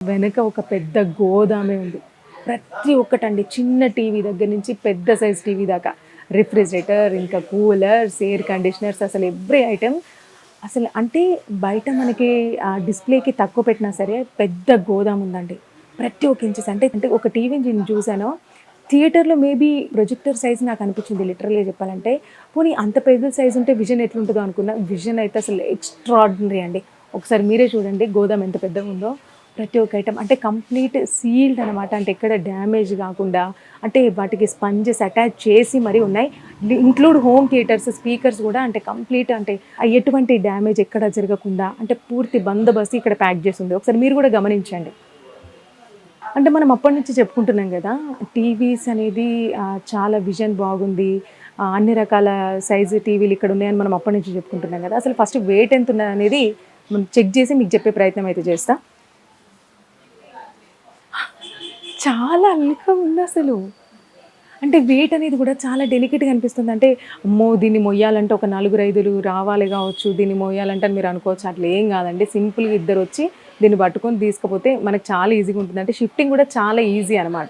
వెనక ఒక పెద్ద గోదామే ఉంది. ప్రతి ఒక్కటండి, చిన్న టీవీ దగ్గర నుంచి పెద్ద సైజ్ టీవీ దాకా, రిఫ్రిజిరేటర్, ఇంకా కూలర్స్, ఎయిర్ కండిషనర్స్, అసలు ఎవ్రీ ఐటెం. అసలు అంటే బయట మనకి డిస్ప్లేకి తక్కువ పెట్టినా సరే పెద్ద గోదాం ఉందండి. ప్రతి ఒక్క ఇంచెస్ అంటే అంటే ఒక టీవీ నేను చూసాను. థియేటర్‌లో మేబీ ప్రొజెక్టర్ సైజ్ నాకు అనిపించింది లిటరల్‌గా చెప్పాలంటే. పోనీ అంత పెద్ద సైజ్ ఉంటే విజన్ ఎట్లుంటదో అనుకున్నా. విజన్ అయితే అసలు ఎక్స్ట్రార్డినరీ అండి. ఒకసారి మీరే చూడండి గోదాం ఎంత పెద్దగా ఉందో. ప్రతి ఒక్క ఐటెం అంటే కంప్లీట్ సీల్డ్ అనమాట. అంటే ఎక్కడ డ్యామేజ్ కాకుండా, అంటే వాటికి స్పంజెస్ అటాచ్ చేసి మరీ ఉన్నాయి. ఇంక్లూడ్ హోమ్ థియేటర్స్, స్పీకర్స్ కూడా అంటే కంప్లీట్ అంటే ఎటువంటి డ్యామేజ్ ఎక్కడ జరగకుండా అంటే పూర్తి బందోబస్తు ఇక్కడ ప్యాక్ చేసి ఉంది. ఒకసారి మీరు కూడా గమనించండి. అంటే మనం అప్పటి నుంచి చెప్పుకుంటున్నాం కదా, టీవీస్ అనేది చాలా విజన్ బాగుంది. అన్ని రకాల సైజు టీవీలు ఇక్కడ ఉన్నాయని మనం అప్పటి నుంచి చెప్పుకుంటున్నాం కదా. అసలు ఫస్ట్ వెయిట్ ఎంత ఉన్నదనేది మనం చెక్ చేసి మీకు చెప్పే ప్రయత్నం అయితే చేస్తా. చాలా అల్లిక ఉందసలు. అంటే వెయిట్ అనేది కూడా చాలా డెలికేట్‌గా అనిపిస్తుంది. అంటే అమ్మో! దీన్ని మొయ్యాలంటే ఒక నలుగురు, ఐదుగురు రావాలి గావచ్చు. దీన్ని మోయాలంటే అని మీరు అనుకోవచ్చు. అట్లా ఏం కాదండి. సింపుల్‌గా ఇద్దరొచ్చి దీన్ని పట్టుకొని తీసుకపోతే మనకు చాలా ఈజీగా ఉంటుంది. అంటే షిఫ్టింగ్ కూడా చాలా ఈజీ అనమాట.